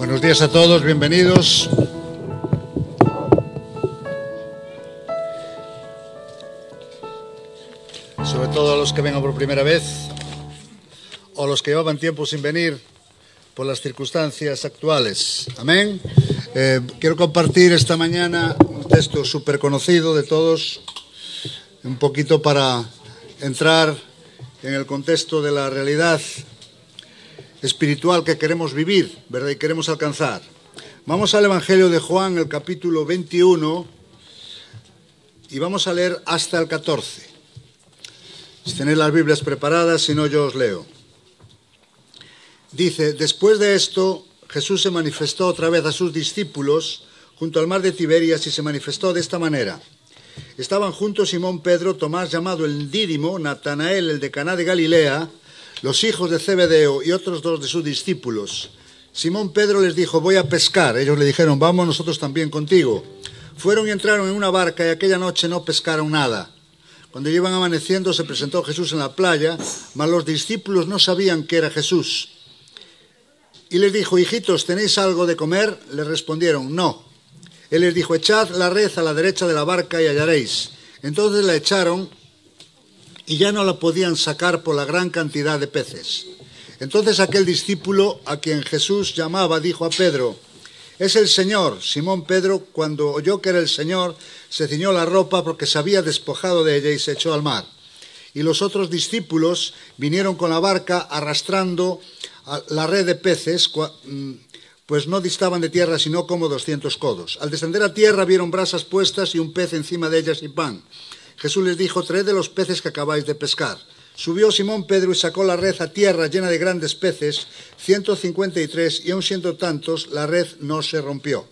Buenos días a todos, bienvenidos. Sobre todo a los que vengan por primera vez o los que llevaban tiempo sin venir por las circunstancias actuales. Amén. Quiero compartir esta mañana un texto súper conocido de todos, un poquito para entrar en el contexto de la realidad espiritual que queremos vivir, ¿verdad? Y queremos alcanzar. Vamos al Evangelio de Juan, el capítulo 21, y vamos a leer hasta el 14. Si tenéis las Biblias preparadas, si no, yo os leo. Dice: después de esto, Jesús se manifestó otra vez a sus discípulos junto al mar de Tiberias y se manifestó de esta manera. Estaban juntos Simón Pedro, Tomás llamado el Dídimo, Natanael el de Caná de Galilea, los hijos de Zebedeo y otros dos de sus discípulos. Simón Pedro les dijo: voy a pescar. Ellos le dijeron: vamos nosotros también contigo. Fueron y entraron en una barca y aquella noche no pescaron nada. Cuando iban amaneciendo se presentó Jesús en la playa, mas los discípulos no sabían que era Jesús. Y les dijo: hijitos, ¿tenéis algo de comer? Les respondieron: no. Él les dijo: echad la red a la derecha de la barca y hallaréis. Entonces la echaron y ya no la podían sacar por la gran cantidad de peces. Entonces aquel discípulo a quien Jesús llamaba dijo a Pedro: es el Señor. Simón Pedro, cuando oyó que era el Señor, se ciñó la ropa porque se había despojado de ella y se echó al mar. Y los otros discípulos vinieron con la barca arrastrando la red de peces, pues no distaban de tierra sino como 200 codos. Al descender a tierra vieron brasas puestas y un pez encima de ellas y pan. Jesús les dijo: traed de los peces que acabáis de pescar. Subió Simón Pedro y sacó la red a tierra llena de grandes peces, 153, y aun siendo tantos, la red no se rompió.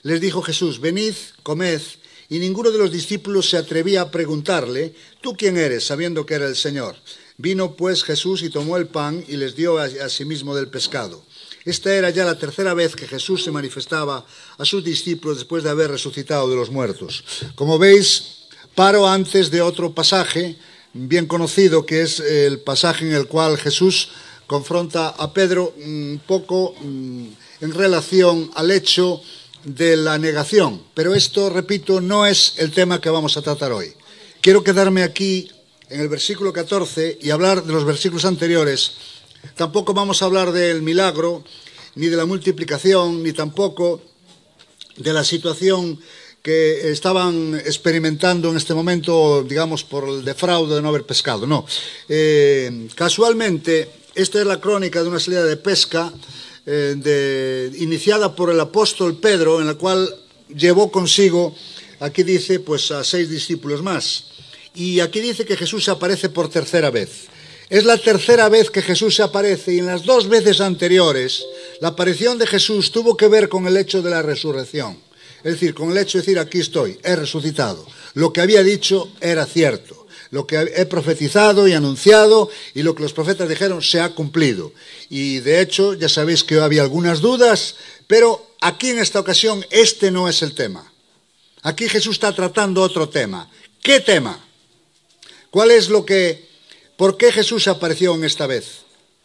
Les dijo Jesús: venid, comed. Y ninguno de los discípulos se atrevía a preguntarle: ¿tú quién eres?, sabiendo que era el Señor. Vino pues Jesús y tomó el pan y les dio a sí mismo del pescado. Esta era ya la tercera vez que Jesús se manifestaba a sus discípulos después de haber resucitado de los muertos. Como veis, paro antes de otro pasaje bien conocido, que es el pasaje en el cual Jesús confronta a Pedro un poco en relación al hecho de la negación. Pero esto, repito, no es el tema que vamos a tratar hoy. Quiero quedarme aquí en el versículo 14 y hablar de los versículos anteriores. Tampoco vamos a hablar del milagro, ni de la multiplicación, ni tampoco de la situación que estaban experimentando en este momento, digamos, por el defraude de no haber pescado. No. Casualmente, esta es la crónica de una salida de pesca iniciada por el apóstol Pedro, en la cual llevó consigo, aquí dice, pues a 6 discípulos más. Y aquí dice que Jesús se aparece por tercera vez. Es la tercera vez que Jesús se aparece, y en las 2 veces anteriores la aparición de Jesús tuvo que ver con el hecho de la resurrección. Es decir, con el hecho de decir: aquí estoy, he resucitado. Lo que había dicho era cierto. Lo que he profetizado y anunciado y lo que los profetas dijeron se ha cumplido. Y de hecho, ya sabéis que había algunas dudas, pero aquí en esta ocasión este no es el tema. Aquí Jesús está tratando otro tema. ¿Qué tema? ¿Cuál es por qué Jesús apareció en esta vez?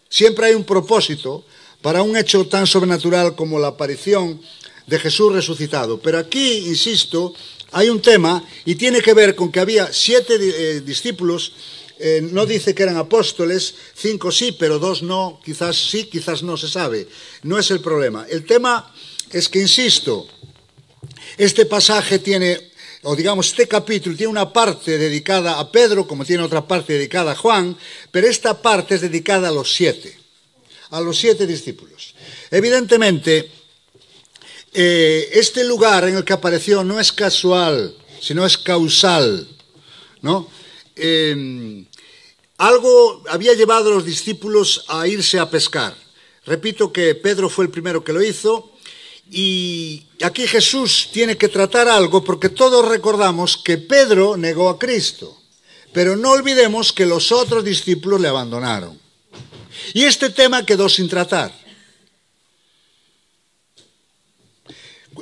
Siempre hay un propósito para un hecho tan sobrenatural como la aparición de Jesús resucitado. Pero aquí, insisto, hay un tema y tiene que ver con que había 7 discípulos, no dice que eran apóstoles, 5 sí, pero 2 no, quizás sí, quizás no, se sabe. No es el problema. El tema es que, insisto, este pasaje tiene, o digamos, este capítulo tiene una parte dedicada a Pedro, como tiene otra parte dedicada a Juan, pero esta parte es dedicada a los 7 discípulos. Evidentemente, este lugar en el que apareció no es casual, sino es causal, ¿no? Algo había llevado a los discípulos a irse a pescar. Repito que Pedro fue el primero que lo hizo, y aquí Jesús tiene que tratar algo, porque todos recordamos que Pedro negó a Cristo, pero no olvidemos que los otros discípulos le abandonaron. Y este tema quedó sin tratar.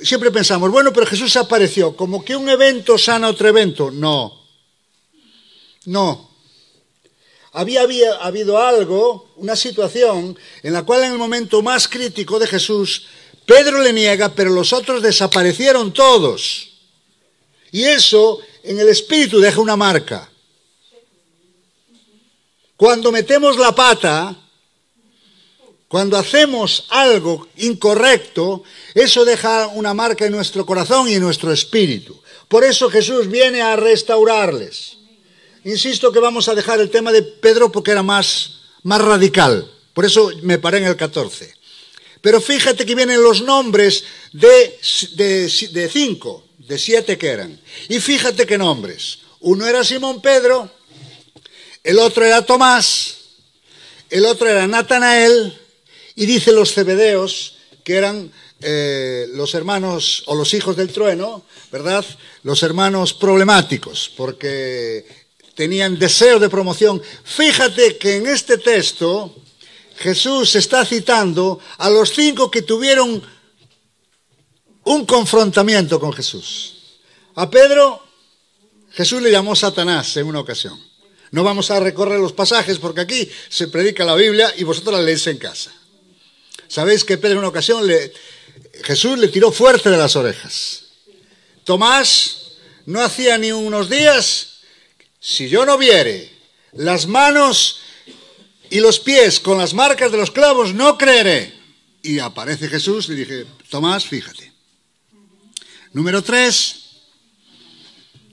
Siempre pensamos: bueno, pero Jesús apareció, como que un evento sana otro evento. No. Había habido algo, una situación en la cual en el momento más crítico de Jesús, Pedro le niega, pero los otros desaparecieron todos. Y eso en el espíritu deja una marca. Cuando metemos la pata, cuando hacemos algo incorrecto, eso deja una marca en nuestro corazón y en nuestro espíritu. Por eso Jesús viene a restaurarles. Insisto que vamos a dejar el tema de Pedro porque era más radical. Por eso me paré en el 14. Pero fíjate que vienen los nombres de 5, de 7 que eran. Y fíjate qué nombres. Uno era Simón Pedro, el otro era Tomás, el otro era Natanael, y dice los Zebedeos, que eran los hermanos o los hijos del trueno, ¿verdad? Los hermanos problemáticos, porque tenían deseo de promoción. Fíjate que en este texto Jesús está citando a los 5 que tuvieron un confrontamiento con Jesús. A Pedro, Jesús le llamó Satanás en una ocasión. No vamos a recorrer los pasajes porque aquí se predica la Biblia y vosotros la leéis en casa. Sabéis que Pedro en una ocasión Jesús le tiró fuerte de las orejas. Tomás no hacía ni unos días, si yo no viere las manos y los pies con las marcas de los clavos, no creeré. Y aparece Jesús y dije, Tomás, fíjate. Número 3,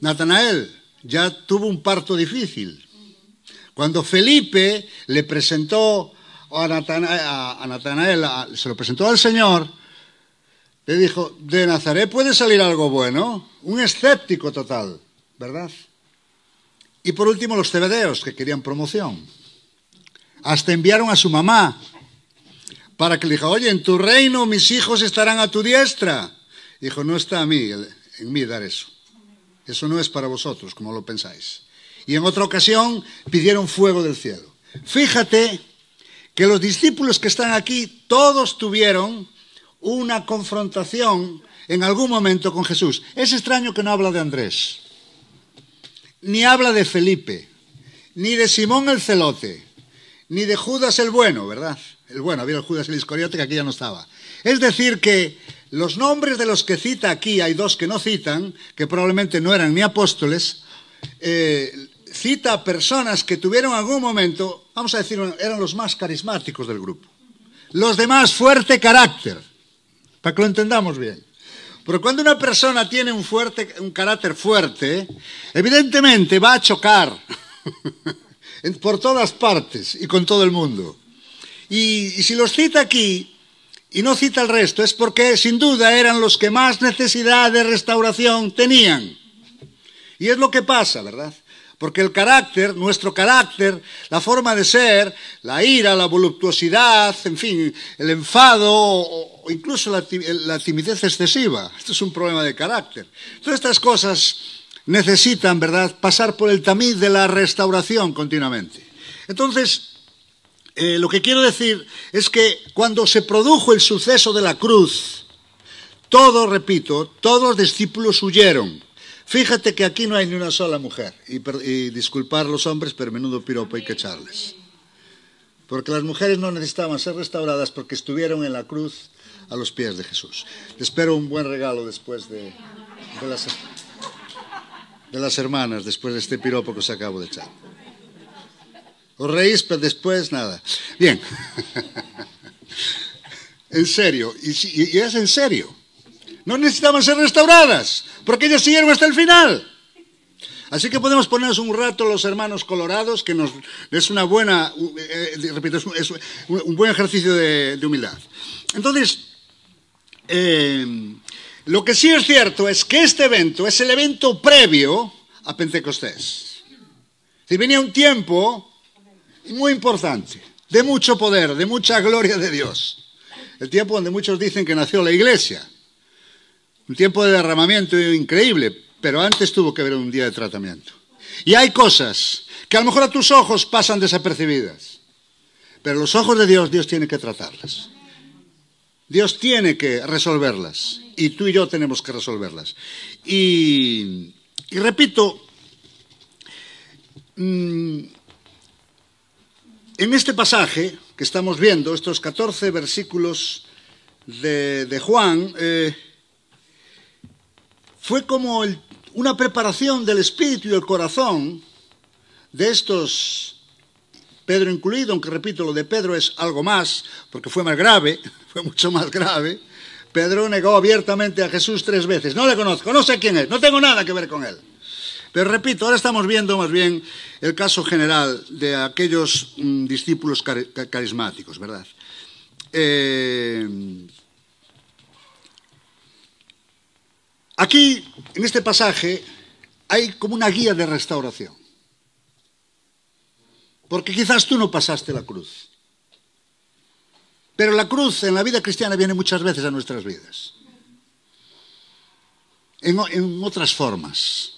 Natanael ya tuvo un parto difícil. Cuando Felipe le presentó a Natanael, se lo presentó al Señor, le dijo, de Nazaret puede salir algo bueno. Un escéptico total, ¿verdad? Y por último los Zebedeos, que querían promoción. Hasta enviaron a su mamá para que le diga, oye, en tu reino mis hijos estarán a tu diestra. Dijo, no está en mí dar eso. Eso no es para vosotros, como lo pensáis. Y en otra ocasión pidieron fuego del cielo. Fíjate que los discípulos que están aquí, todos tuvieron una confrontación en algún momento con Jesús. Es extraño que no habla de Andrés, ni habla de Felipe, ni de Simón el celote, ni de Judas el bueno, ¿verdad? El bueno, había el Judas el Iscariote que aquí ya no estaba. Es decir que los nombres de los que cita aquí, hay 2 que no citan, que probablemente no eran ni apóstoles, cita a personas que tuvieron algún momento, vamos a decir, eran los más carismáticos del grupo. Los demás, fuerte carácter, para que lo entendamos bien. Pero cuando una persona tiene un carácter fuerte, evidentemente va a chocar por todas partes y con todo el mundo. Y si los cita aquí y no cita el resto, es porque sin duda eran los que más necesidad de restauración tenían. Y es lo que pasa, ¿verdad? Porque el carácter, nuestro carácter, la forma de ser, la ira, la voluptuosidad, en fin, el enfado o incluso la timidez excesiva. Esto es un problema de carácter. Todas estas cosas necesitan, ¿verdad?, pasar por el tamiz de la restauración continuamente. Entonces, lo que quiero decir es que cuando se produjo el suceso de la cruz, todos los discípulos huyeron. Fíjate que aquí no hay ni una sola mujer. Y disculpar los hombres, pero menudo piropo hay que echarles. Porque las mujeres no necesitaban ser restauradas porque estuvieron en la cruz a los pies de Jesús. Les espero un buen regalo después de las hermanas, después de este piropo que os acabo de echar. Os reís, pero después nada. Bien. En serio, y es en serio. No necesitaban ser restauradas, porque ellas siguieron hasta el final. Así que podemos ponernos un rato los hermanos colorados, que es una buena, repito, es un buen ejercicio de humildad. Entonces, lo que sí es cierto es que este evento es el evento previo a Pentecostés. Si venía un tiempo muy importante, de mucho poder, de mucha gloria de Dios. El tiempo donde muchos dicen que nació la iglesia. Un tiempo de derramamiento increíble, pero antes tuvo que haber un día de tratamiento. Y hay cosas que a lo mejor a tus ojos pasan desapercibidas, pero los ojos de Dios, Dios tiene que tratarlas. Dios tiene que resolverlas, y tú y yo tenemos que resolverlas. Y repito, en este pasaje que estamos viendo, estos 14 versículos de Juan fue como una preparación del espíritu y el corazón de estos, Pedro incluido, aunque repito, lo de Pedro es algo más, porque fue más grave, fue mucho más grave. Pedro negó abiertamente a Jesús 3 veces. No le conozco, no sé quién es, no tengo nada que ver con él. Pero repito, ahora estamos viendo más bien el caso general de aquellos discípulos carismáticos, ¿verdad? Aquí, en este pasaje, hay como una guía de restauración. Porque quizás tú no pasaste la cruz. Pero la cruz en la vida cristiana viene muchas veces a nuestras vidas. En otras formas.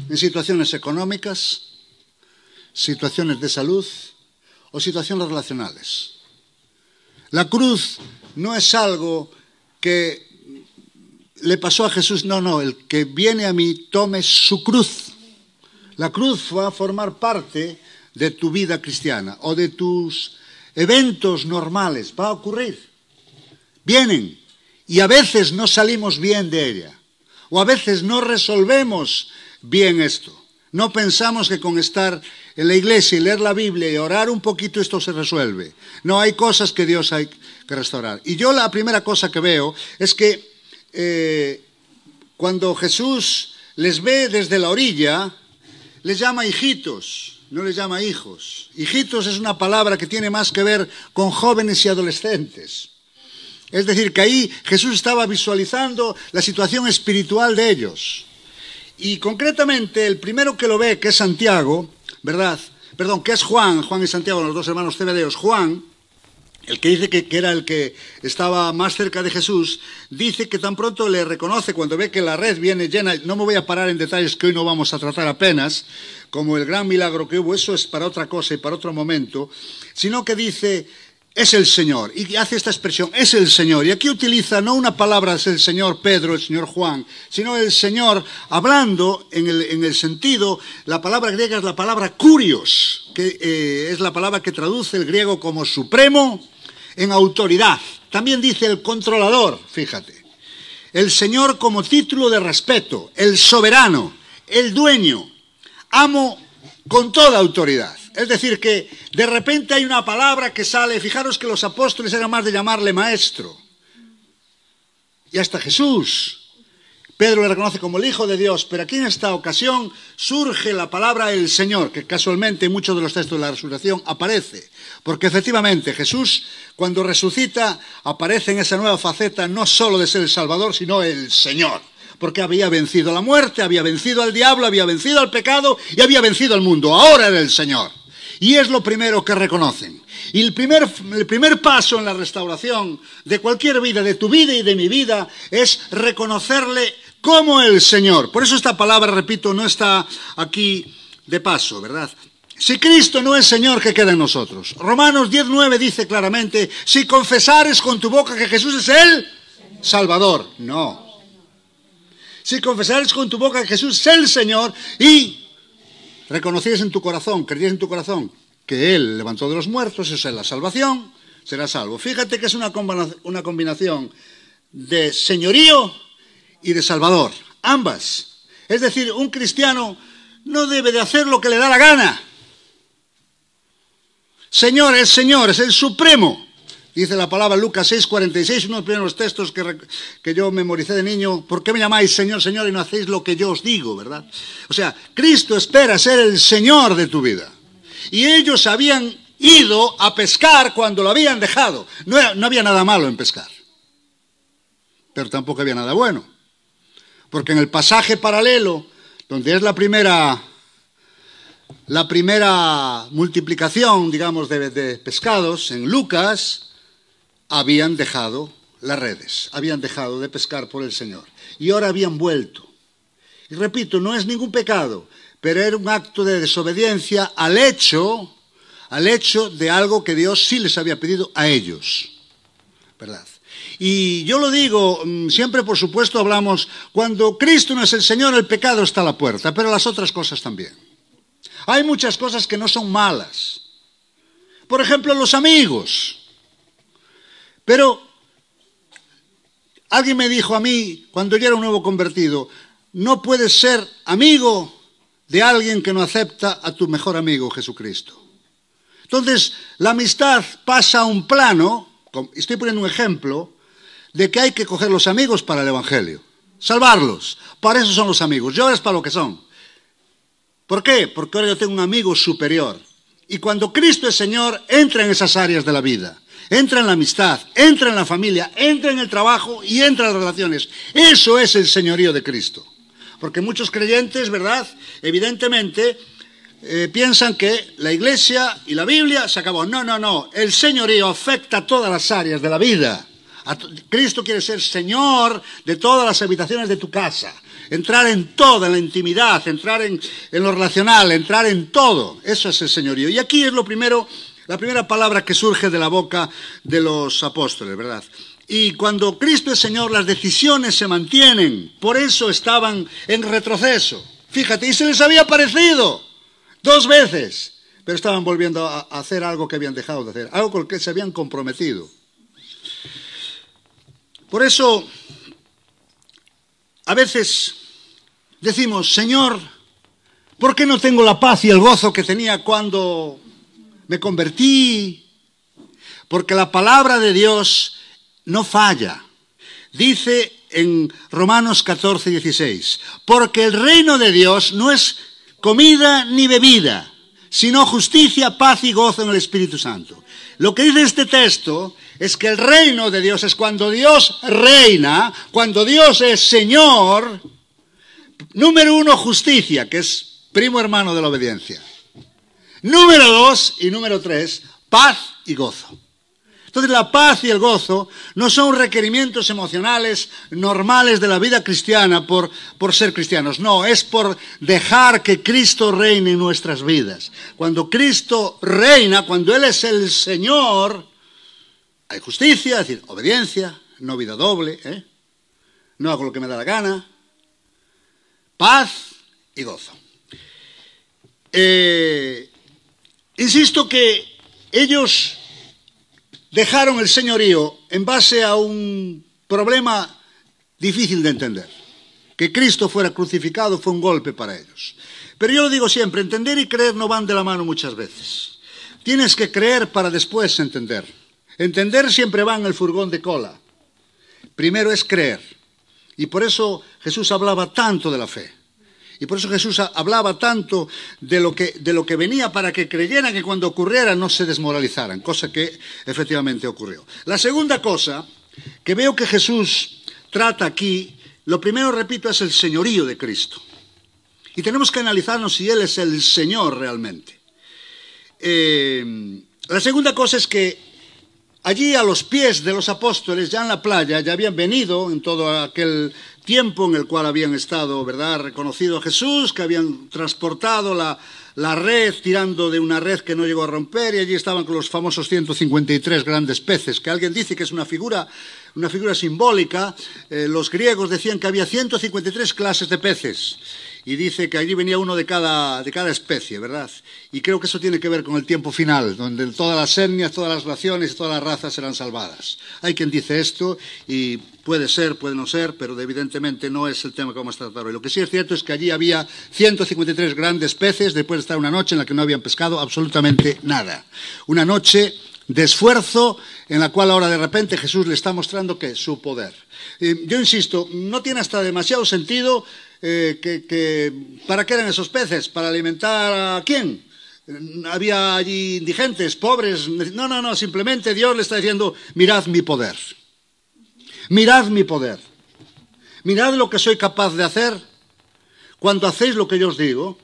En situaciones económicas, situaciones de salud o situaciones relacionales. La cruz no es algo que le pasó a Jesús, no, el que viene a mí tome su cruz. La cruz va a formar parte de tu vida cristiana o de tus eventos normales, va a ocurrir. Vienen y a veces no salimos bien de ella o a veces no resolvemos bien esto. No pensamos que con estar en la iglesia y leer la Biblia y orar un poquito esto se resuelve. No, hay cosas que Dios hay que restaurar. Y yo la primera cosa que veo es que cuando Jesús les ve desde la orilla, les llama hijitos, no les llama hijos. Hijitos es una palabra que tiene más que ver con jóvenes y adolescentes. Es decir, que ahí Jesús estaba visualizando la situación espiritual de ellos. Y concretamente, el primero que lo ve, que es Santiago, ¿verdad? Perdón, que es Juan y Santiago, los dos hermanos zebedeos. Juan, el que dice que era el que estaba más cerca de Jesús, dice que tan pronto le reconoce cuando ve que la red viene llena. No me voy a parar en detalles que hoy no vamos a tratar apenas, como el gran milagro que hubo, eso es para otra cosa y para otro momento, sino que dice, es el Señor, y hace esta expresión, es el Señor. Y aquí utiliza no una palabra, es el Señor Pedro, el Señor Juan, sino el Señor, hablando en el sentido, la palabra griega es la palabra kurios, que es la palabra que traduce el griego como supremo en autoridad. También dice el controlador, fíjate. El Señor como título de respeto, el soberano, el dueño, amo con toda autoridad. Es decir, que de repente hay una palabra que sale. Fijaros que los apóstoles eran más de llamarle maestro. Y hasta Jesús. Pedro le reconoce como el Hijo de Dios, pero aquí en esta ocasión surge la palabra el Señor, que casualmente en muchos de los textos de la resurrección aparece. Porque efectivamente Jesús, cuando resucita, aparece en esa nueva faceta no solo de ser el Salvador, sino el Señor. Porque había vencido la muerte, había vencido al diablo, había vencido al pecado y había vencido al mundo. Ahora era el Señor. Y es lo primero que reconocen. Y el primer paso en la restauración de cualquier vida, de tu vida y de mi vida, es reconocerle como el Señor. Por eso esta palabra, repito, no está aquí de paso, ¿verdad? Si Cristo no es Señor, ¿qué queda en nosotros? Romanos 10:9 dice claramente, si confesares con tu boca que Jesús es el Salvador. No. Si confesares con tu boca que Jesús es el Señor y reconocieres en tu corazón, creyeres en tu corazón que Él levantó de los muertos, esa es la salvación, serás salvo. Fíjate que es una combinación de señorío y de salvador, ambas. Es decir, un cristiano no debe de hacer lo que le da la gana. Señor, es el supremo. Dice la palabra Lucas 6:46, uno de los primeros textos que yo memoricé de niño. ¿Por qué me llamáis Señor, Señor y no hacéis lo que yo os digo, verdad? O sea, Cristo espera ser el Señor de tu vida. Y ellos habían ido a pescar cuando lo habían dejado. No había nada malo en pescar. Pero tampoco había nada bueno. Porque en el pasaje paralelo, donde es la primera multiplicación, digamos, de pescados, en Lucas, habían dejado las redes, habían dejado de pescar por el Señor. Y ahora habían vuelto. Y repito, no es ningún pecado, pero era un acto de desobediencia al hecho de algo que Dios sí les había pedido a ellos, ¿verdad? Y yo lo digo, siempre por supuesto hablamos, cuando Cristo no es el Señor, el pecado está a la puerta, pero las otras cosas también. Hay muchas cosas que no son malas. Por ejemplo, los amigos. Pero Alguien me dijo a mí, cuando yo era un nuevo convertido, no puedes ser amigo de alguien que no acepta a tu mejor amigo, Jesucristo. Entonces, la amistad pasa a un plano, estoy poniendo un ejemplo, de que hay que coger los amigos para el Evangelio, salvarlos. Para eso son los amigos, yo es para lo que son. ¿Por qué? Porque ahora yo tengo un amigo superior. Y cuando Cristo es Señor, entra en esas áreas de la vida. Entra en la amistad, entra en la familia, entra en el trabajo y entra en las relaciones. Eso es el señorío de Cristo. Porque muchos creyentes, ¿verdad?, evidentemente piensan que la Iglesia y la Biblia se acabó. No, no, no. El señorío afecta a todas las áreas de la vida. Cristo quiere ser Señor de todas las habitaciones de tu casa. Entrar en todo, en la intimidad, entrar en lo relacional, entrar en todo. Eso es el señorío. Y aquí es lo primero, la primera palabra que surge de la boca de los apóstoles, ¿verdad? Y cuando Cristo es Señor, las decisiones se mantienen. Por eso estaban en retroceso. Fíjate, y se les había parecido 2 veces. Pero estaban volviendo a hacer algo que habían dejado de hacer, algo con lo que se habían comprometido. Por eso, a veces decimos, Señor, ¿por qué no tengo la paz y el gozo que tenía cuando me convertí? Porque la palabra de Dios no falla. Dice en Romanos 14, 16, porque el reino de Dios no es comida ni bebida, sino justicia, paz y gozo en el Espíritu Santo. Lo que dice este texto es que el reino de Dios es cuando Dios reina, cuando Dios es Señor. Número 1, justicia, que es primo hermano de la obediencia. Número 2 y número 3, paz y gozo. Entonces la paz y el gozo no son requerimientos emocionales normales de la vida cristiana por ser cristianos. No, es por dejar que Cristo reine en nuestras vidas. Cuando Cristo reina, cuando Él es el Señor, hay justicia, es decir, obediencia, no vida doble, no hago lo que me da la gana, paz y gozo. Insisto que ellos dejaron el señorío en base a un problema difícil de entender. Que Cristo fuera crucificado fue un golpe para ellos. Pero yo lo digo siempre, entender y creer no van de la mano muchas veces. Tienes que creer para después entender. Entender siempre va en el furgón de cola. Primero es creer. Y por eso Jesús hablaba tanto de la fe. Y por eso Jesús hablaba tanto de lo que venía para que creyeran que cuando ocurriera no se desmoralizaran, cosa que efectivamente ocurrió. La segunda cosa que veo que Jesús trata aquí, lo primero, repito, es el señorío de Cristo. Y tenemos que analizarnos si Él es el Señor realmente. La segunda cosa es que allí a los pies de los apóstoles, ya en la playa, ya habían venido en todo aquel tiempo en el cual habían estado, ¿verdad?, reconocido a Jesús, que habían transportado la red, tirando de una red que no llegó a romper, y allí estaban con los famosos 153 grandes peces, que alguien dice que es una figura simbólica. Los griegos decían que había 153 clases de peces, y dice que allí venía uno de cada especie, ¿verdad? Y creo que eso tiene que ver con el tiempo final, donde todas las etnias, todas las naciones y todas las razas serán salvadas. Hay quien dice esto, y puede ser, puede no ser, pero evidentemente no es el tema que vamos a tratar hoy. Lo que sí es cierto es que allí había 153 grandes peces, después de estar una noche en la que no habían pescado absolutamente nada. Una noche de esfuerzo en la cual ahora de repente Jesús le está mostrando que su poder. Yo insisto, no tiene hasta demasiado sentido ¿para qué eran esos peces? ¿Para alimentar a quién? Había allí indigentes, pobres. No, simplemente Dios le está diciendo, mirad mi poder. Mirad mi poder. Mirad lo que soy capaz de hacer cuando hacéis lo que yo os digo.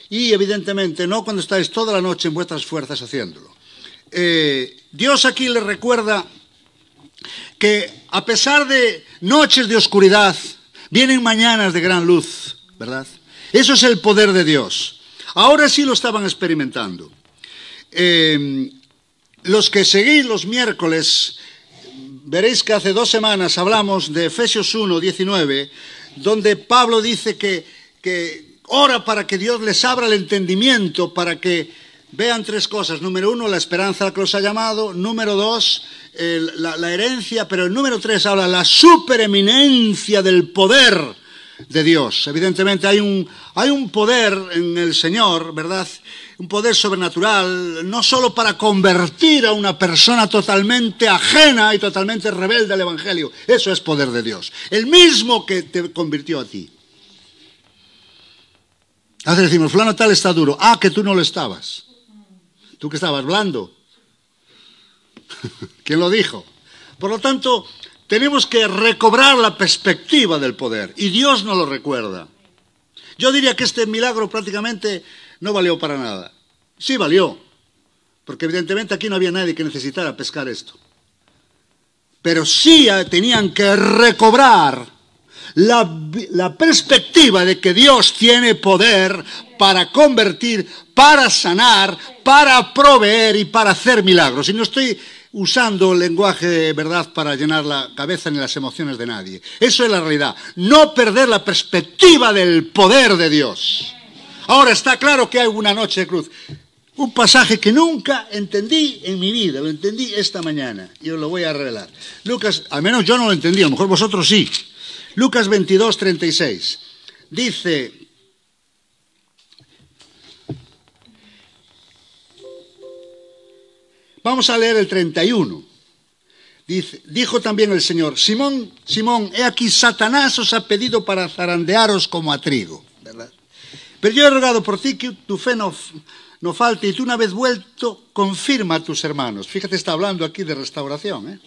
Y evidentemente no cuando estáis toda la noche en vuestras fuerzas haciéndolo. Dios aquí le recuerda que a pesar de noches de oscuridad, vienen mañanas de gran luz, ¿verdad? Eso es el poder de Dios. Ahora sí lo estaban experimentando. Los que seguís los miércoles, veréis que hace 2 semanas hablamos de Efesios 1, 19, donde Pablo dice que ora para que Dios les abra el entendimiento, para que vean tres cosas. Número uno, la esperanza a la que los ha llamado. Número dos, la herencia. Pero el número tres habla de la supereminencia del poder de Dios. Evidentemente hay un poder en el Señor, ¿verdad? Un poder sobrenatural, no solo para convertir a una persona totalmente ajena y totalmente rebelde al Evangelio. Eso es poder de Dios. El mismo que te convirtió a ti. A veces decimos, fulano tal está duro. Ah, que tú no lo estabas. Tú que estabas blando. ¿Quién lo dijo? Por lo tanto, tenemos que recobrar la perspectiva del poder. Y Dios nos lo recuerda. Yo diría que este milagro prácticamente no valió para nada. Sí valió. Porque evidentemente aquí no había nadie que necesitara pescar esto. Pero sí tenían que recobrar la perspectiva de que Dios tiene poder para convertir, para sanar, para proveer y para hacer milagros. Y no estoy usando el lenguaje, ¿verdad?, para llenar la cabeza ni las emociones de nadie. Eso es la realidad. No perder la perspectiva del poder de Dios. Ahora está claro que hay una noche de cruz. Un pasaje que nunca entendí en mi vida, lo entendí esta mañana y os lo voy a revelar. Lucas, al menos yo no lo entendí, a lo mejor vosotros sí. Lucas 22, 36. Dice, vamos a leer el 31. Dijo también el Señor, Simón, Simón, he aquí Satanás os ha pedido para zarandearos como a trigo, ¿verdad? Pero yo he rogado por ti que tu fe no falte y tú una vez vuelto confirma a tus hermanos. Fíjate, está hablando aquí de restauración.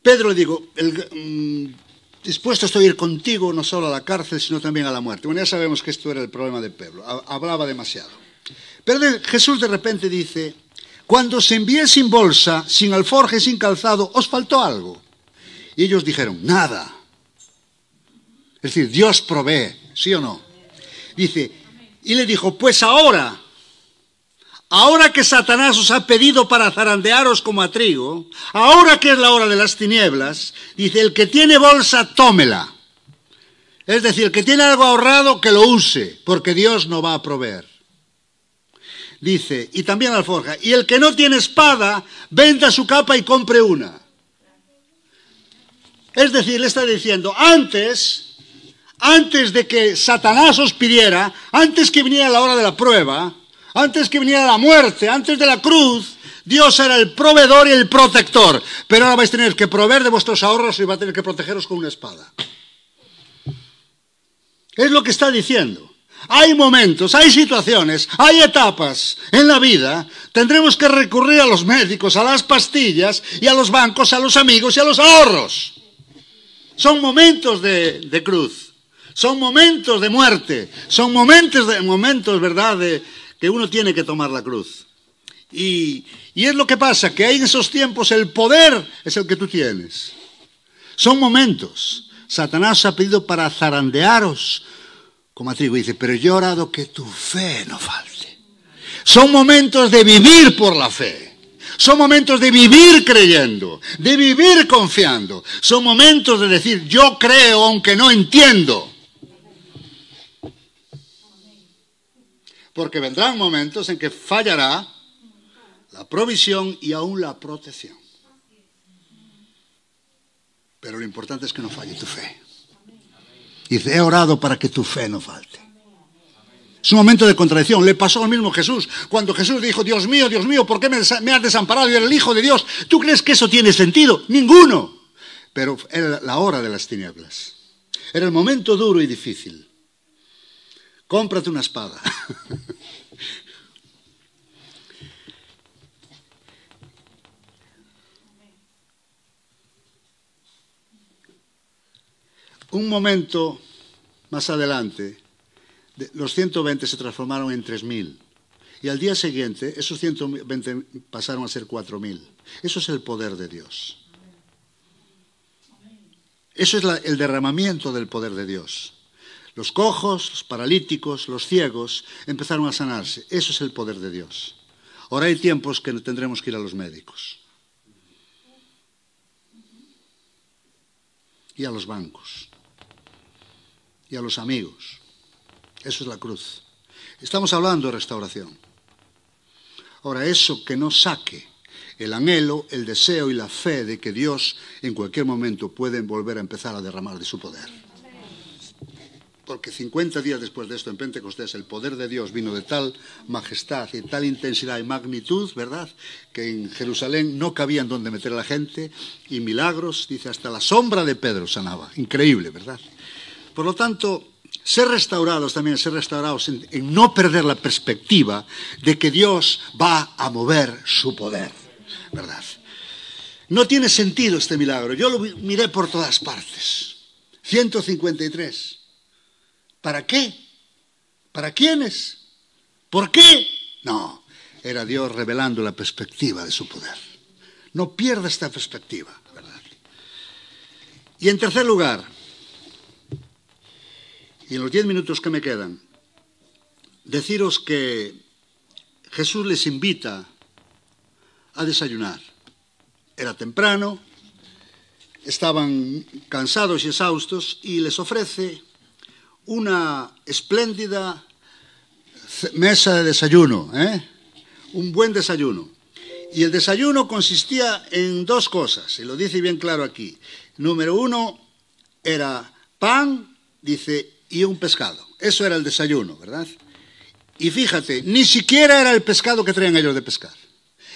Pedro le digo, dispuesto estoy a ir contigo no solo a la cárcel, sino también a la muerte. Bueno, ya sabemos que esto era el problema de Pedro, hablaba demasiado. Pero Jesús de repente dice, cuando os envié sin bolsa, sin alforje, sin calzado, ¿os faltó algo? Y ellos dijeron, nada. Es decir, Dios provee, ¿sí o no? Dice, y le dijo, pues ahora que Satanás os ha pedido para zarandearos como a trigo, ahora que es la hora de las tinieblas, dice, el que tiene bolsa, tómela. Es decir, el que tiene algo ahorrado, que lo use, porque Dios no va a proveer. Dice, y también alforja, y el que no tiene espada, venda su capa y compre una. Es decir, le está diciendo, antes de que Satanás os pidiera, antes que viniera la hora de la prueba, antes que viniera la muerte, antes de la cruz, Dios era el proveedor y el protector. Pero ahora vais a tener que proveer de vuestros ahorros y va a tener que protegeros con una espada. Es lo que está diciendo. Hay momentos, hay situaciones, hay etapas en la vida. Tendremos que recurrir a los médicos, a las pastillas y a los bancos, a los amigos y a los ahorros. Son momentos de cruz. Son momentos de muerte. Son momentos, ¿verdad?, que uno tiene que tomar la cruz. Y es lo que pasa, que en esos tiempos el poder es el que tú tienes. Son momentos. Satanás ha pedido para zarandearos como a trigo. Dice, pero yo he orado que tu fe no falte. Son momentos de vivir por la fe. Son momentos de vivir creyendo, de vivir confiando. Son momentos de decir, yo creo aunque no entiendo. Porque vendrán momentos en que fallará la provisión y aún la protección. Pero lo importante es que no falle tu fe. Dice, he orado para que tu fe no falte. Es un momento de contradicción. Le pasó al mismo Jesús. Cuando Jesús dijo, Dios mío, ¿por qué me has desamparado? Y era el Hijo de Dios. ¿Tú crees que eso tiene sentido? Ninguno. Pero era la hora de las tinieblas. Era el momento duro y difícil. Cómprate una espada. Un momento más adelante, los 120 se transformaron en 3.000. Y al día siguiente, esos 120 pasaron a ser 4.000. Eso es el poder de Dios. Eso es el derramamiento del poder de Dios. Los cojos, los paralíticos, los ciegos empezaron a sanarse. Eso es el poder de Dios. Ahora hay tiempos que tendremos que ir a los médicos. Y a los bancos. Y a los amigos. Eso es la cruz. Estamos hablando de restauración. Ahora, eso que no saque el anhelo, el deseo y la fe de que Dios en cualquier momento puede volver a empezar a derramar de su poder. Porque 50 días después de esto, en Pentecostés, el poder de Dios vino de tal majestad y tal intensidad y magnitud, ¿verdad?, que en Jerusalén no cabían donde meter a la gente, y milagros, dice, hasta la sombra de Pedro sanaba. Increíble, ¿verdad? Por lo tanto, ser restaurados también es ser restaurados en no perder la perspectiva de que Dios va a mover su poder, ¿verdad? No tiene sentido este milagro. Yo lo miré por todas partes. 153. ¿Para qué? ¿Para quiénes? ¿Por qué? No, era Dios revelando la perspectiva de su poder. No pierda esta perspectiva, ¿verdad? Y en tercer lugar, y en los 10 minutos que me quedan, deciros que Jesús les invita a desayunar. Era temprano, estaban cansados y exhaustos, y les ofrece una espléndida mesa de desayuno, un buen desayuno. Y el desayuno consistía en dos cosas, y lo dice bien claro aquí. Número uno era pan, dice, y un pescado. Eso era el desayuno, ¿verdad? Y fíjate, ni siquiera era el pescado que traían ellos de pescar.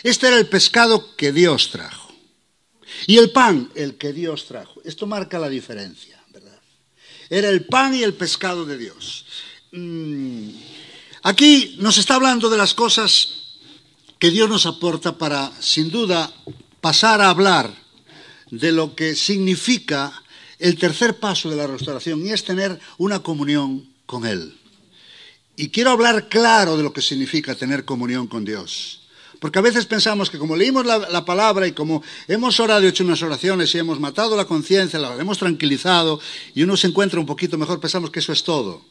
Este era el pescado que Dios trajo. Y el pan, el que Dios trajo. Esto marca la diferencia, ¿verdad? Era el pan y el pescado de Dios. Aquí nos está hablando de las cosas que Dios nos aporta para, sin duda, pasar a hablar de lo que significa el tercer paso de la restauración, y es tener una comunión con Él. Y quiero hablar claro de lo que significa tener comunión con Dios. Porque a veces pensamos que como leímos la palabra y como hemos orado y hecho unas oraciones y hemos matado la conciencia, la hemos tranquilizado y uno se encuentra un poquito mejor, pensamos que eso es todo.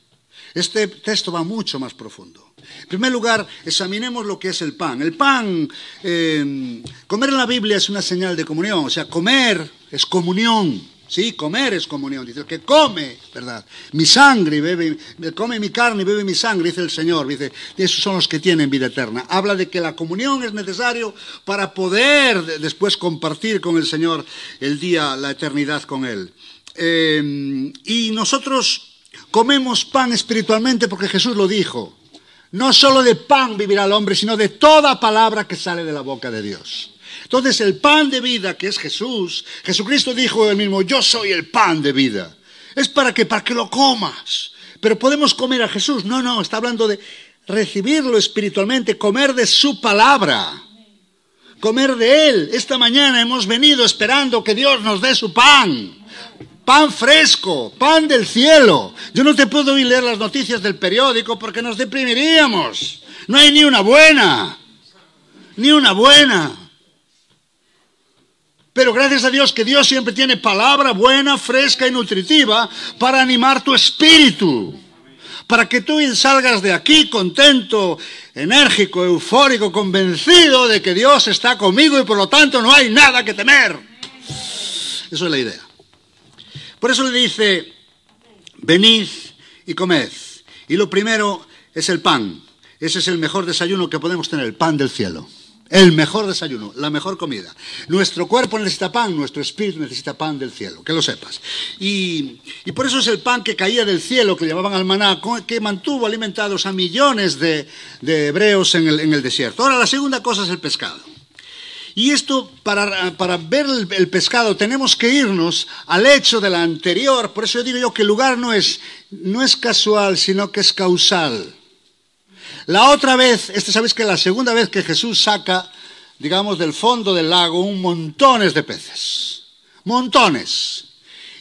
Este texto va mucho más profundo. En primer lugar, examinemos lo que es el pan. El pan, comer en la Biblia es una señal de comunión, o sea, comer es comunión. Sí, comer es comunión, dice el que come, ¿verdad? Mi sangre y bebe, come mi carne y bebe mi sangre, dice el Señor, dice, esos son los que tienen vida eterna. Habla de que la comunión es necesario para poder después compartir con el Señor el día, la eternidad con Él. Y nosotros comemos pan espiritualmente porque Jesús lo dijo. No solo de pan vivirá el hombre, sino de toda palabra que sale de la boca de Dios. Entonces el pan de vida, que es Jesús, Jesucristo dijo él mismo, yo soy el pan de vida. Es para que lo comas. Pero podemos comer a Jesús. No, está hablando de recibirlo espiritualmente, comer de su palabra. Comer de Él. Esta mañana hemos venido esperando que Dios nos dé su pan. Pan fresco, pan del cielo. Yo no te puedo ir leer las noticias del periódico porque nos deprimiríamos. No hay ni una buena. Ni una buena. Pero gracias a Dios que Dios siempre tiene palabra buena, fresca y nutritiva para animar tu espíritu. Para que tú salgas de aquí contento, enérgico, eufórico, convencido de que Dios está conmigo y por lo tanto no hay nada que temer. Eso es la idea. Por eso le dice, venid y comed. Y lo primero es el pan. Ese es el mejor desayuno que podemos tener, el pan del cielo. El mejor desayuno, la mejor comida. Nuestro cuerpo necesita pan, nuestro espíritu necesita pan del cielo, que lo sepas. Y por eso es el pan que caía del cielo, que llamaban al maná, que mantuvo alimentados a millones de hebreos en el desierto. Ahora, la segunda cosa es el pescado. Y esto, para ver el pescado, tenemos que irnos al hecho de la anterior. Por eso yo digo que el lugar no es casual, sino que es causal. La otra vez, sabéis que la segunda vez que Jesús saca, digamos, del fondo del lago montones de peces. Montones.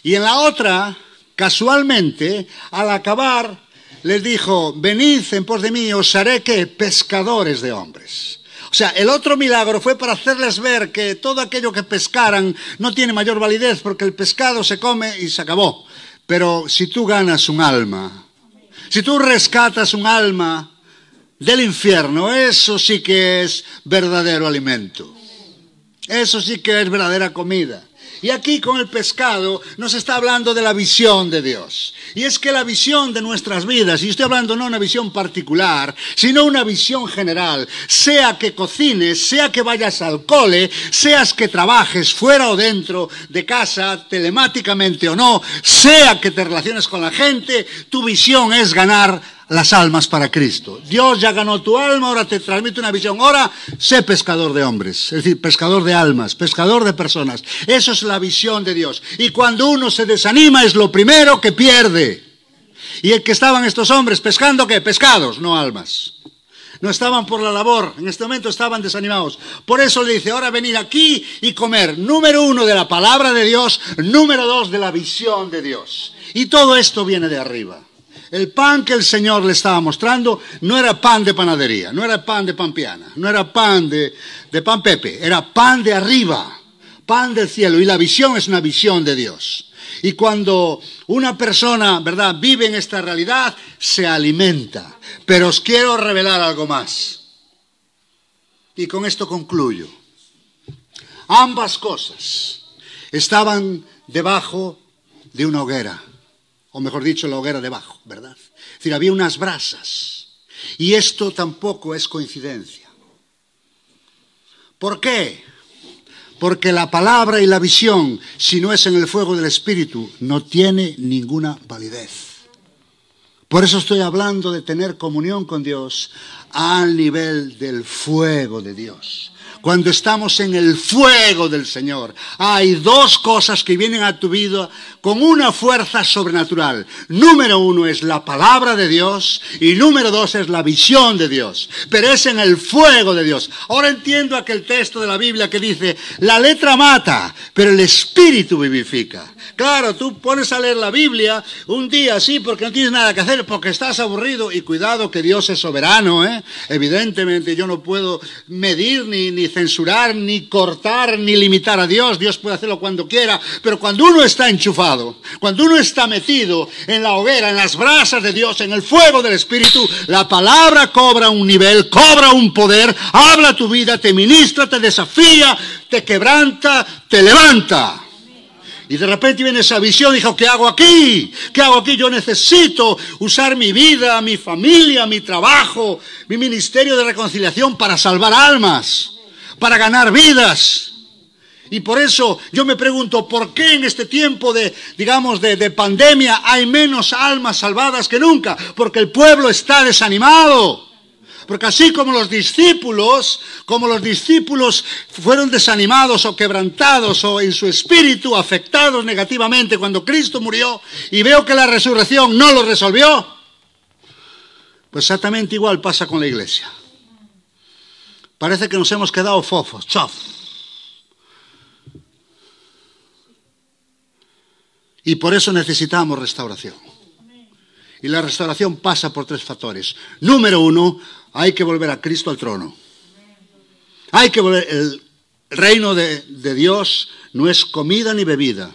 Y en la otra, casualmente, al acabar, les dijo, venid en pos de mí, os haré, ¿qué? Pescadores de hombres. O sea, el otro milagro fue para hacerles ver que todo aquello que pescaran no tiene mayor validez, porque el pescado se come y se acabó. Pero si tú ganas un alma, si tú rescatas un alma del infierno, eso sí que es verdadero alimento. Eso sí que es verdadera comida. Y aquí con el pescado nos está hablando de la visión de Dios. Y es que la visión de nuestras vidas, y estoy hablando no una visión particular, sino una visión general, sea que cocines, sea que vayas al cole, seas que trabajes fuera o dentro de casa, telemáticamente o no, sea que te relaciones con la gente, tu visión es ganar las almas para Cristo. Dios ya ganó tu alma, ahora te transmite una visión. Ahora, sé pescador de hombres, es decir, pescador de almas, pescador de personas. Eso es la visión de Dios. Y cuando uno se desanima es lo primero que pierde. Y el que estaban estos hombres pescando, ¿qué? Pescados, no almas. No estaban por la labor, en este momento estaban desanimados. Por eso le dice, ahora venid aquí y comer. Número 1 de la palabra de Dios, número 2 de la visión de Dios. Y todo esto viene de arriba. El pan que el Señor le estaba mostrando no era pan de panadería, no era pan de Pampiana, no era pan de pan Pepe, era pan de arriba, pan del cielo. Y la visión es una visión de Dios. Y cuando una persona, ¿verdad?, vive en esta realidad, se alimenta. Pero os quiero revelar algo más. Y con esto concluyo. Ambas cosas estaban debajo de una hoguera. O mejor dicho, la hoguera debajo, ¿verdad? Es decir, había unas brasas. Y esto tampoco es coincidencia. ¿Por qué? Porque la palabra y la visión, si no es en el fuego del Espíritu, no tiene ninguna validez. Por eso estoy hablando de tener comunión con Dios al nivel del fuego de Dios. Cuando estamos en el fuego del Señor, hay dos cosas que vienen a tu vida con una fuerza sobrenatural. Número 1 es la palabra de Dios y número 2 es la visión de Dios. Pero es en el fuego de Dios. Ahora entiendo aquel texto de la Biblia que dice, la letra mata, pero el Espíritu vivifica. Claro, tú pones a leer la Biblia un día así porque no tienes nada que hacer, porque estás aburrido. Y cuidado que Dios es soberano, ¿eh? Evidentemente yo no puedo medir ni censurar, ni cortar, ni limitar a Dios. Dios puede hacerlo cuando quiera. Pero cuando uno está enchufado, cuando uno está metido en la hoguera, en las brasas de Dios, en el fuego del Espíritu, la palabra cobra un nivel, cobra un poder, habla tu vida, te ministra, te desafía, te quebranta, te levanta. Y de repente viene esa visión, dijo, ¿qué hago aquí? ¿Qué hago aquí? Yo necesito usar mi vida, mi familia, mi trabajo, mi ministerio de reconciliación para salvar almas, para ganar vidas. Y por eso yo me pregunto, ¿por qué en este tiempo de pandemia hay menos almas salvadas que nunca? Porque el pueblo está desanimado. Porque así como los discípulos fueron desanimados o quebrantados o en su espíritu afectados negativamente cuando Cristo murió y veo que la resurrección no lo resolvió, pues exactamente igual pasa con la iglesia. Parece que nos hemos quedado fofos, chof. Y por eso necesitamos restauración. Y la restauración pasa por 3 factores. Número 1, hay que volver a Cristo al trono. Hay que volver. El reino de Dios no es comida ni bebida.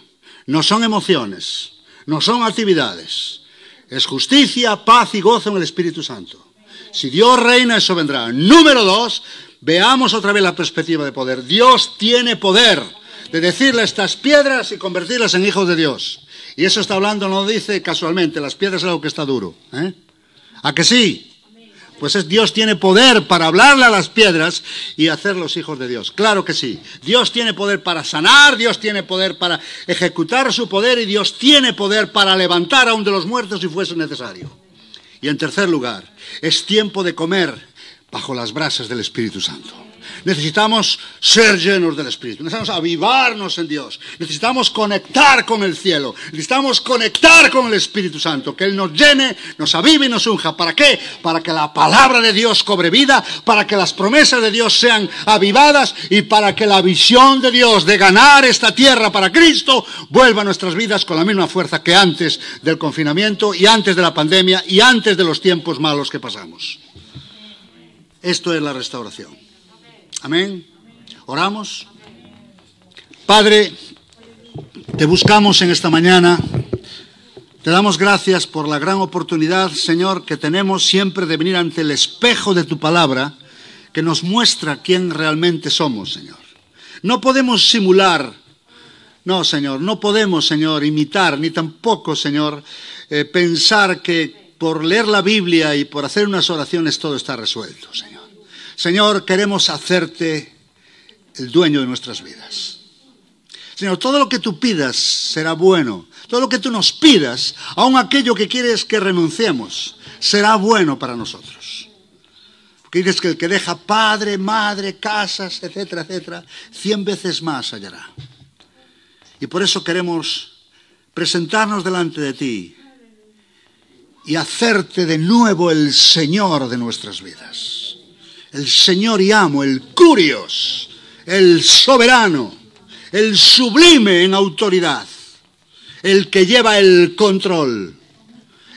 No son emociones. No son actividades. Es justicia, paz y gozo en el Espíritu Santo. Si Dios reina, eso vendrá. Número 2, veamos otra vez la perspectiva de poder. Dios tiene poder de decirle a estas piedras y convertirlas en hijos de Dios. Y eso está hablando, no dice casualmente, las piedras es algo que está duro. ¿A que sí? Pues Dios tiene poder para hablarle a las piedras y hacerlos hijos de Dios. Claro que sí. Dios tiene poder para sanar, Dios tiene poder para ejecutar su poder y Dios tiene poder para levantar a un de los muertos si fuese necesario. Y en tercer lugar, es tiempo de comer bajo las brasas del Espíritu Santo. Necesitamos ser llenos del Espíritu, necesitamos avivarnos en Dios, necesitamos conectar con el cielo, necesitamos conectar con el Espíritu Santo, que Él nos llene, nos avive y nos unja. ¿Para qué? Para que la palabra de Dios cobre vida, para que las promesas de Dios sean avivadas y para que la visión de Dios de ganar esta tierra para Cristo vuelva a nuestras vidas con la misma fuerza que antes del confinamiento y antes de la pandemia y antes de los tiempos malos que pasamos. Esto es la restauración. Amén. Oramos. Padre, te buscamos en esta mañana. Te damos gracias por la gran oportunidad, Señor, que tenemos siempre de venir ante el espejo de tu palabra, que nos muestra quién realmente somos, Señor. No podemos simular No, Señor, no podemos, Señor, imitar, ni tampoco, Señor, pensar que por leer la Biblia y por hacer unas oraciones todo está resuelto, Señor. Señor, queremos hacerte el dueño de nuestras vidas. Señor, todo lo que tú pidas será bueno. Todo lo que tú nos pidas, aun aquello que quieres que renunciemos, será bueno para nosotros. Porque dices que el que deja padre, madre, casas, etcétera, etcétera, 100 veces más hallará. Y por eso queremos presentarnos delante de ti y hacerte de nuevo el Señor de nuestras vidas. El Señor y amo, el Curios, el soberano, el sublime en autoridad, el que lleva el control.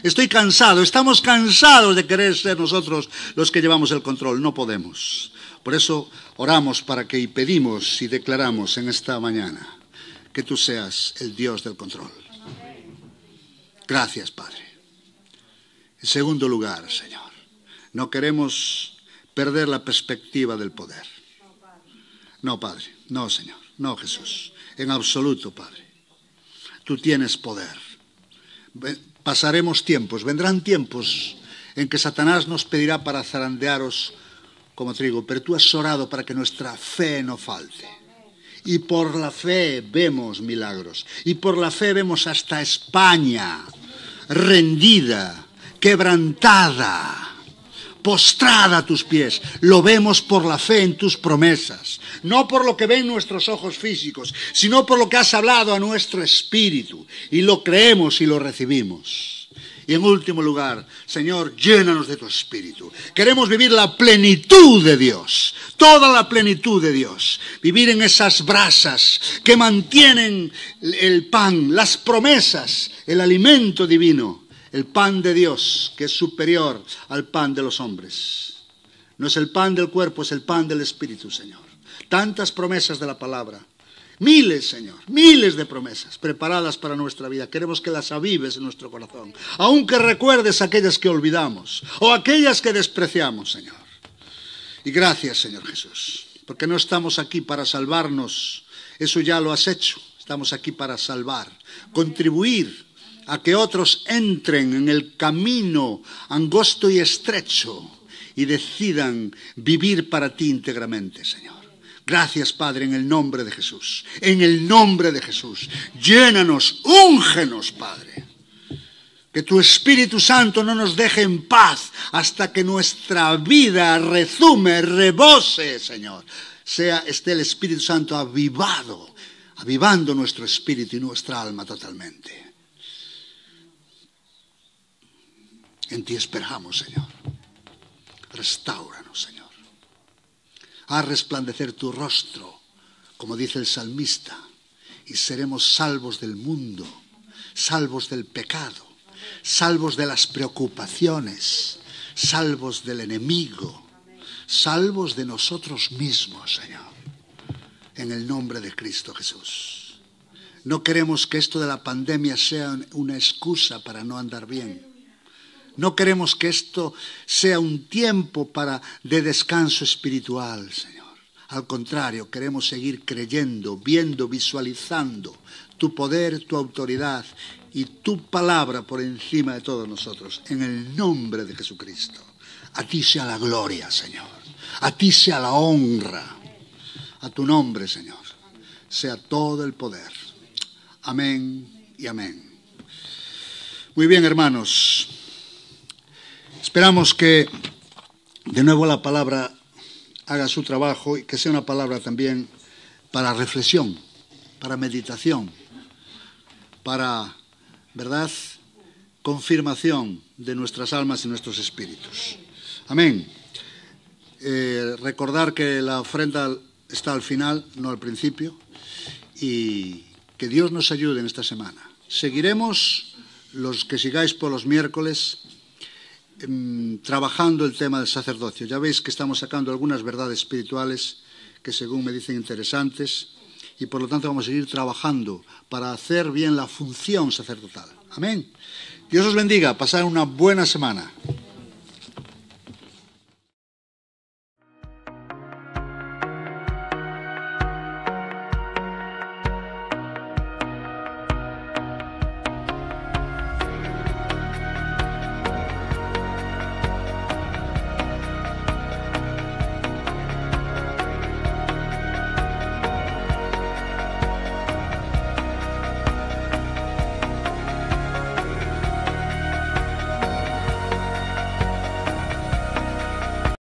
Estoy cansado, estamos cansados de querer ser nosotros los que llevamos el control. No podemos. Por eso oramos para que y pedimos y declaramos en esta mañana que tú seas el Dios del control. Gracias, Padre. En segundo lugar, Señor, no queremos perder la perspectiva del poder. No, Padre, no, Señor, no, Jesús, en absoluto, Padre. Tú tienes poder. Pasaremos tiempos, vendrán tiempos en que Satanás nos pedirá para zarandearos como trigo, pero tú has orado para que nuestra fe no falte. Y por la fe vemos milagros. Y por la fe vemos hasta España rendida, quebrantada, postrada a tus pies. Lo vemos por la fe en tus promesas. No por lo que ven nuestros ojos físicos, sino por lo que has hablado a nuestro espíritu. Y lo creemos y lo recibimos. Y en último lugar, Señor, llénanos de tu espíritu. Queremos vivir la plenitud de Dios, toda la plenitud de Dios. Vivir en esas brasas que mantienen el pan, las promesas, el alimento divino, el pan de Dios, que es superior al pan de los hombres. No es el pan del cuerpo, es el pan del espíritu, Señor. Tantas promesas de la palabra. Miles, Señor, miles de promesas preparadas para nuestra vida. Queremos que las avives en nuestro corazón. Aunque recuerdes aquellas que olvidamos o aquellas que despreciamos, Señor. Y gracias, Señor Jesús, porque no estamos aquí para salvarnos. Eso ya lo has hecho. Estamos aquí para salvar, contribuir a que otros entren en el camino angosto y estrecho y decidan vivir para ti íntegramente, Señor. Gracias, Padre, en el nombre de Jesús. En el nombre de Jesús. Llénanos, úngenos, Padre. Que tu Espíritu Santo no nos deje en paz hasta que nuestra vida rezume, rebose, Señor. Esté el Espíritu Santo avivando nuestro espíritu y nuestra alma totalmente. En ti esperamos, Señor. Restáuranos, Señor. Haz resplandecer tu rostro, como dice el salmista, y seremos salvos del mundo, salvos del pecado, salvos de las preocupaciones, salvos del enemigo, salvos de nosotros mismos, Señor, en el nombre de Cristo Jesús. No queremos que esto de la pandemia sea una excusa para no andar bien. No queremos que esto sea un tiempo de descanso espiritual, Señor. Al contrario, queremos seguir creyendo, viendo, visualizando tu poder, tu autoridad y tu palabra por encima de todos nosotros. En el nombre de Jesucristo. A ti sea la gloria, Señor. A ti sea la honra. A tu nombre, Señor, sea todo el poder. Amén y amén. Muy bien, hermanos. Esperamos que de nuevo la palabra haga su trabajo y que sea una palabra también para reflexión, para meditación, para, ¿verdad?, confirmación de nuestras almas y nuestros espíritus. Amén. Recordar que la ofrenda está al final, no al principio, y que Dios nos ayude en esta semana. Seguiremos, los que sigáis por los miércoles, trabajando el tema del sacerdocio. Ya veis que estamos sacando algunas verdades espirituales que según me dicen interesantes y por lo tanto vamos a seguir trabajando para hacer bien la función sacerdotal. Amén. Dios os bendiga. Pasad una buena semana.